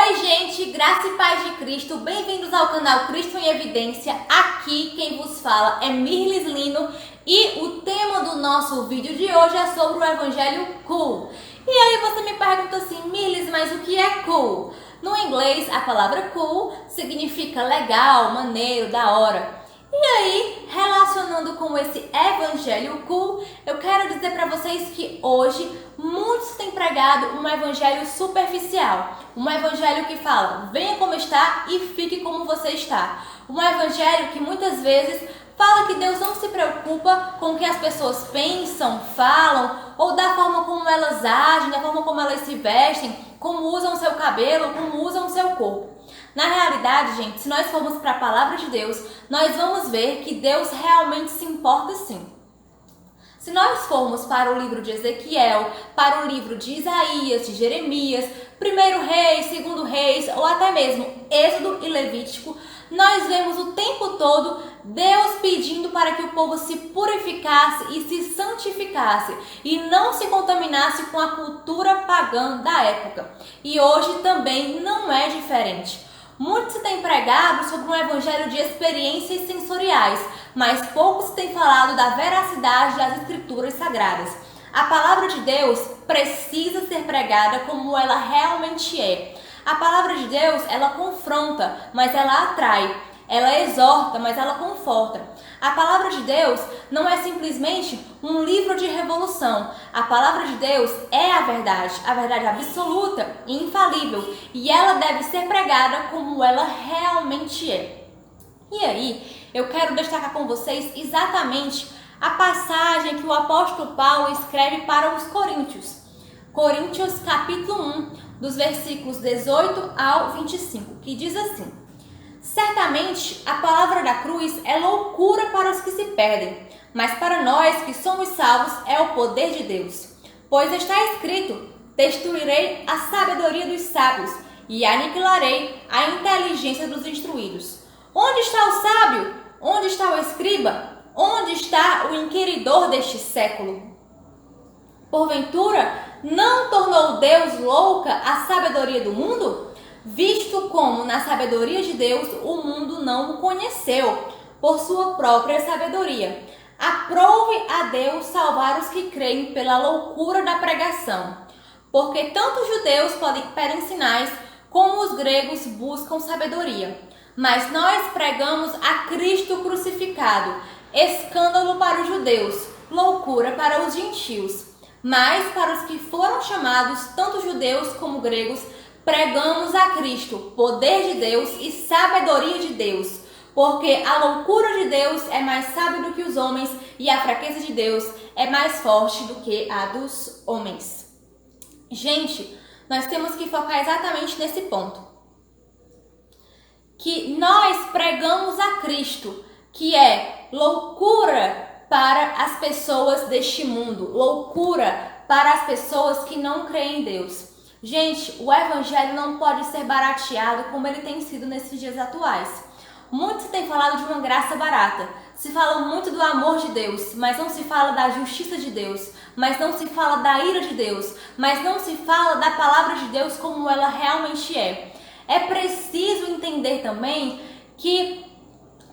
Oi gente, graça e paz de Cristo, bem-vindos ao canal Cristo em Evidência. Aqui quem vos fala é Mirlis Lino e o tema do nosso vídeo de hoje é sobre o Evangelho cool. E aí você me pergunta assim, Mirlis, mas o que é cool? No inglês a palavra cool significa legal, maneiro, da hora. E aí, relacionando com esse evangelho cool, eu quero dizer para vocês que hoje muitos têm pregado um evangelho superficial. Um evangelho que fala, venha como está e fique como você está. Um evangelho que muitas vezes fala que Deus não se preocupa com o que as pessoas pensam, falam, ou da forma como elas agem, da forma como elas se vestem, como usam seu cabelo, como usam seu corpo. Na realidade, gente, se nós formos para a palavra de Deus, nós vamos ver que Deus realmente se importa sim. Se nós formos para o livro de Ezequiel, para o livro de Isaías, de Jeremias, 1 Reis, 2 Reis, ou até mesmo Êxodo e Levítico, nós vemos o tempo todo Deus pedindo para que o povo se purificasse e se santificasse e não se contaminasse com a cultura pagã da época. E hoje também não é diferente. Muitos têm pregado sobre um evangelho de experiências sensoriais, mas poucos têm falado da veracidade das escrituras sagradas. A palavra de Deus precisa ser pregada como ela realmente é. A palavra de Deus, ela confronta, mas ela atrai. Ela exorta, mas ela conforta. A palavra de Deus não é simplesmente um livro de revolução. A palavra de Deus é a verdade absoluta e infalível. E ela deve ser pregada como ela realmente é. E aí, eu quero destacar com vocês exatamente a passagem que o apóstolo Paulo escreve para os Coríntios. Coríntios capítulo 1, dos versículos 18 ao 25, que diz assim: certamente a palavra da cruz é loucura para os que se perdem, mas para nós que somos salvos é o poder de Deus. Pois está escrito, destruirei a sabedoria dos sábios e aniquilarei a inteligência dos instruídos. Onde está o sábio? Onde está o escriba? Onde está o inquiridor deste século? Porventura, não tornou Deus louca a sabedoria do mundo? Visto como na sabedoria de Deus o mundo não o conheceu, por sua própria sabedoria. Aprove a Deus salvar os que creem pela loucura da pregação. Porque tanto os judeus pedem sinais, como os gregos buscam sabedoria. Mas nós pregamos a Cristo crucificado, escândalo para os judeus, loucura para os gentios. Mas para os que foram chamados, tanto judeus como gregos, pregamos a Cristo, poder de Deus e sabedoria de Deus. Porque a loucura de Deus é mais sábia do que os homens e a fraqueza de Deus é mais forte do que a dos homens. Gente, nós temos que focar exatamente nesse ponto. Que nós pregamos a Cristo, que é loucura para as pessoas deste mundo, loucura para as pessoas que não creem em Deus. Gente, o evangelho não pode ser barateado como ele tem sido nesses dias atuais. Muitos têm falado de uma graça barata. Se fala muito do amor de Deus, mas não se fala da justiça de Deus, mas não se fala da ira de Deus, mas não se fala da palavra de Deus como ela realmente é. É preciso entender também que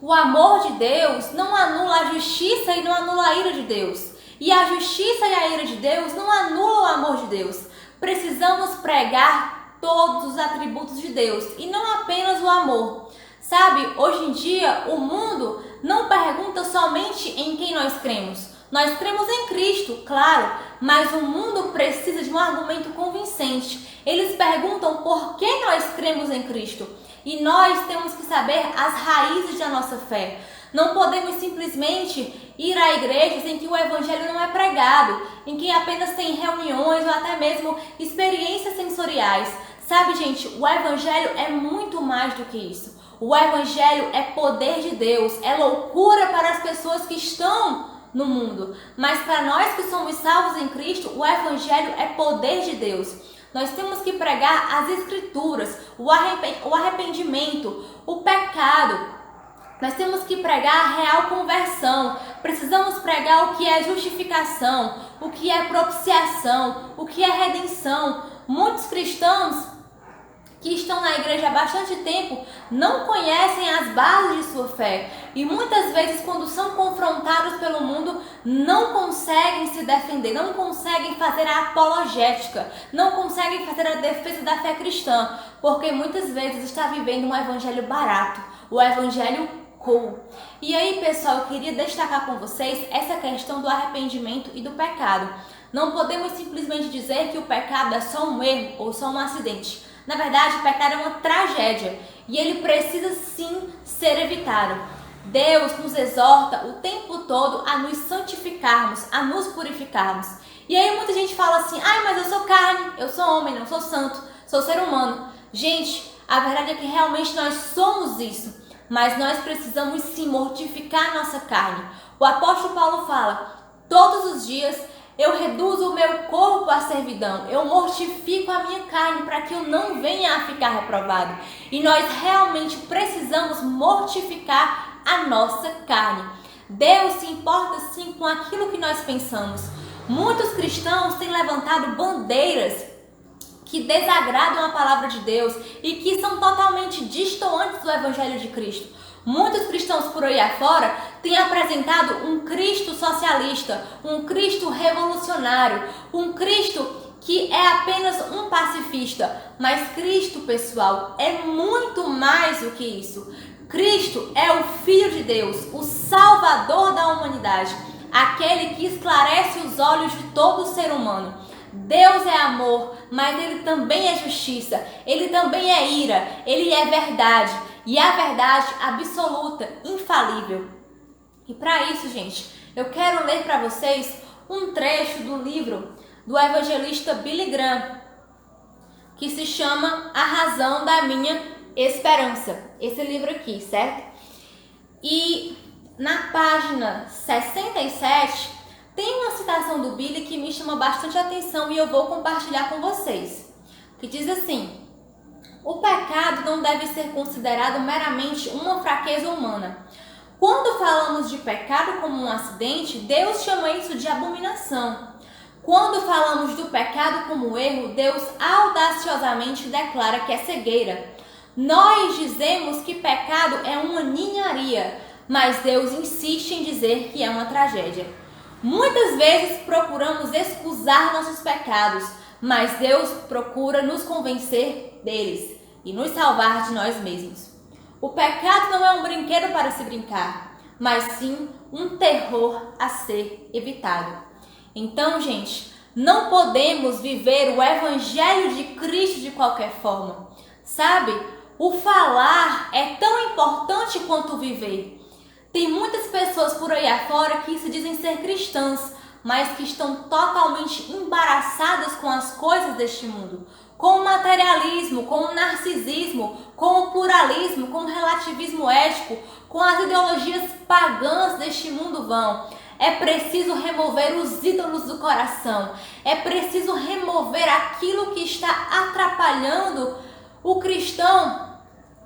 o amor de Deus não anula a justiça e não anula a ira de Deus. E a justiça e a ira de Deus não anulam o amor de Deus. Precisamos pregar todos os atributos de Deus e não apenas o amor. Sabe, hoje em dia o mundo não pergunta somente em quem nós cremos. Nós cremos em Cristo, claro, mas o mundo precisa de um argumento convincente. Eles perguntam por que nós cremos em Cristo. E nós temos que saber as raízes da nossa fé. Não podemos simplesmente ir a igrejas em que o evangelho não é pregado, em que apenas tem reuniões ou até mesmo experiências sensoriais. Sabe, gente, o evangelho é muito mais do que isso. O evangelho é poder de Deus, é loucura para as pessoas que estão no mundo. Mas para nós que somos salvos em Cristo, o evangelho é poder de Deus. Nós temos que pregar as escrituras, o arrependimento, o pecado. Nós temos que pregar a real conversão. Precisamos pregar o que é justificação, o que é propiciação, o que é redenção. Muitos cristãos que estão na igreja há bastante tempo não conhecem as bases de sua fé e muitas vezes, quando são confrontados pelo mundo, não conseguem se defender, não conseguem fazer a apologética, não conseguem fazer a defesa da fé cristã, porque muitas vezes está vivendo um evangelho barato, o evangelho cool. E aí, pessoal, eu queria destacar com vocês essa questão do arrependimento e do pecado. Não podemos simplesmente dizer que o pecado é só um erro ou só um acidente. Na verdade, o pecado é uma tragédia e ele precisa sim ser evitado. Deus nos exorta o tempo todo a nos santificarmos, a nos purificarmos. E aí muita gente fala assim, mas eu sou carne, eu sou homem, não sou santo, sou ser humano. Gente, a verdade é que realmente nós somos isso, mas nós precisamos sim mortificar a nossa carne. O apóstolo Paulo fala, todos os dias eu reduzo o meu corpo à servidão, eu mortifico a minha carne para que eu não venha a ficar reprovado. E nós realmente precisamos mortificar a nossa carne. Deus se importa sim com aquilo que nós pensamos. Muitos cristãos têm levantado bandeiras que desagradam a palavra de Deus e que são totalmente distantes do Evangelho de Cristo. Muitos cristãos por aí afora têm apresentado um Cristo socialista, um Cristo revolucionário, um Cristo que é apenas um pacifista. Mas Cristo, pessoal, é muito mais do que isso. Cristo é o Filho de Deus, o Salvador da humanidade, aquele que esclarece os olhos de todo ser humano. Deus é amor, mas Ele também é justiça, Ele também é ira, Ele é verdade, e a verdade absoluta, infalível. E para isso, gente, eu quero ler para vocês um trecho do livro do evangelista Billy Graham, que se chama A Razão da Minha Esperança. Esse livro aqui, certo? E na página 67... tem uma citação do Billy que me chama bastante atenção e eu vou compartilhar com vocês. Que diz assim: o pecado não deve ser considerado meramente uma fraqueza humana. Quando falamos de pecado como um acidente, Deus chama isso de abominação. Quando falamos do pecado como erro, Deus audaciosamente declara que é cegueira. Nós dizemos que pecado é uma ninharia, mas Deus insiste em dizer que é uma tragédia. Muitas vezes procuramos excusar nossos pecados, mas Deus procura nos convencer deles e nos salvar de nós mesmos. O pecado não é um brinquedo para se brincar, mas sim um terror a ser evitado. Então, gente, não podemos viver o Evangelho de Cristo de qualquer forma. Sabe, o falar é tão importante quanto o viver. Tem muitas pessoas por aí afora que se dizem ser cristãs, mas que estão totalmente embaraçadas com as coisas deste mundo, com o materialismo, com o narcisismo, com o pluralismo, com o relativismo ético, com as ideologias pagãs deste mundo vão. É preciso remover os ídolos do coração, é preciso remover aquilo que está atrapalhando o cristão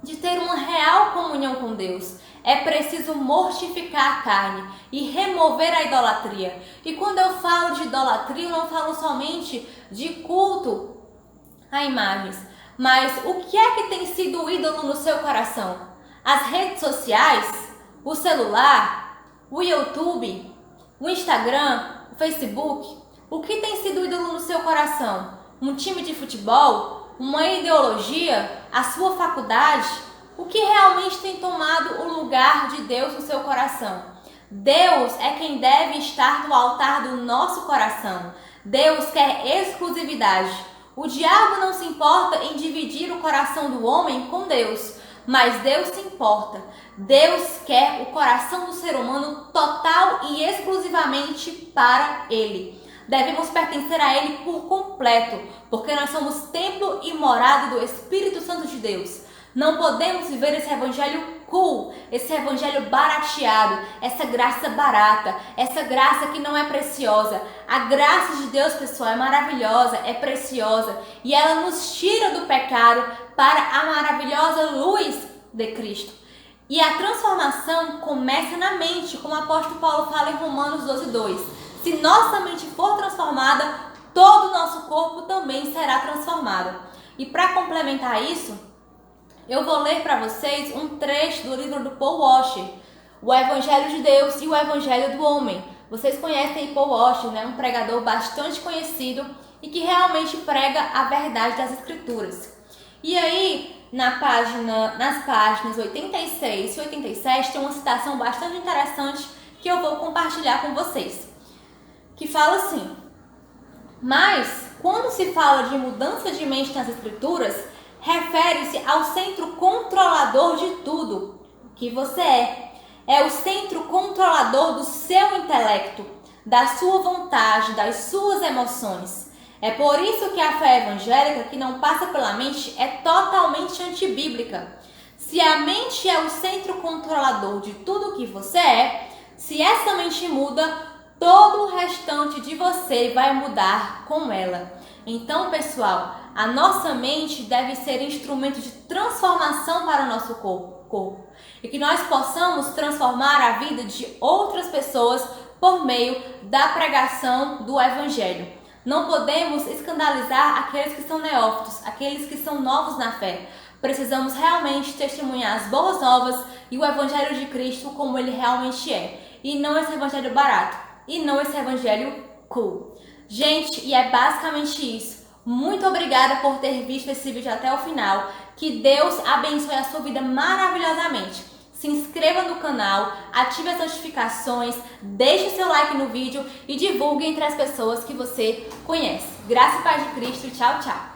de ter uma real comunhão com Deus. É preciso mortificar a carne e remover a idolatria. E quando eu falo de idolatria, eu não falo somente de culto a imagens. Mas o que é que tem sido o ídolo no seu coração? As redes sociais, o celular, o YouTube, o Instagram, o Facebook? O que tem sido o ídolo no seu coração? Um time de futebol? Uma ideologia? A sua faculdade? O que realmente tem tomado o lugar de Deus no seu coração? Deus é quem deve estar no altar do nosso coração. Deus quer exclusividade. O diabo não se importa em dividir o coração do homem com Deus, mas Deus se importa. Deus quer o coração do ser humano total e exclusivamente para Ele. Devemos pertencer a Ele por completo, porque nós somos templo e morada do Espírito Santo de Deus. Não podemos viver esse evangelho cool, esse evangelho barateado, essa graça barata, essa graça que não é preciosa. A graça de Deus, pessoal, é maravilhosa, é preciosa e ela nos tira do pecado para a maravilhosa luz de Cristo. E a transformação começa na mente, como o apóstolo Paulo fala em Romanos 12:2. Se nossa mente for transformada, todo o nosso corpo também será transformado. E para complementar isso, eu vou ler para vocês um trecho do livro do Paul Washer, O Evangelho de Deus e o Evangelho do Homem. Vocês conhecem Paul Washer, né? Um pregador bastante conhecido e que realmente prega a verdade das Escrituras. E aí, nas páginas 86 e 87, tem uma citação bastante interessante que eu vou compartilhar com vocês, que fala assim: mas, quando se fala de mudança de mente nas Escrituras, refere-se ao centro controlador de tudo que você é. É o centro controlador do seu intelecto, da sua vontade, das suas emoções. É por isso que a fé evangélica que não passa pela mente é totalmente antibíblica. Se a mente é o centro controlador de tudo que você é, se essa mente muda, todo o restante de você vai mudar com ela. Então, pessoal, a nossa mente deve ser instrumento de transformação para o nosso corpo. E que nós possamos transformar a vida de outras pessoas por meio da pregação do Evangelho. Não podemos escandalizar aqueles que são neófitos, aqueles que são novos na fé. Precisamos realmente testemunhar as boas novas e o Evangelho de Cristo como ele realmente é. E não esse evangelho barato. E não esse evangelho cool. Gente, e é basicamente isso. Muito obrigada por ter visto esse vídeo até o final. Que Deus abençoe a sua vida maravilhosamente. Se inscreva no canal, ative as notificações, deixe seu like no vídeo e divulgue entre as pessoas que você conhece. Graça e paz de Cristo. Tchau, tchau.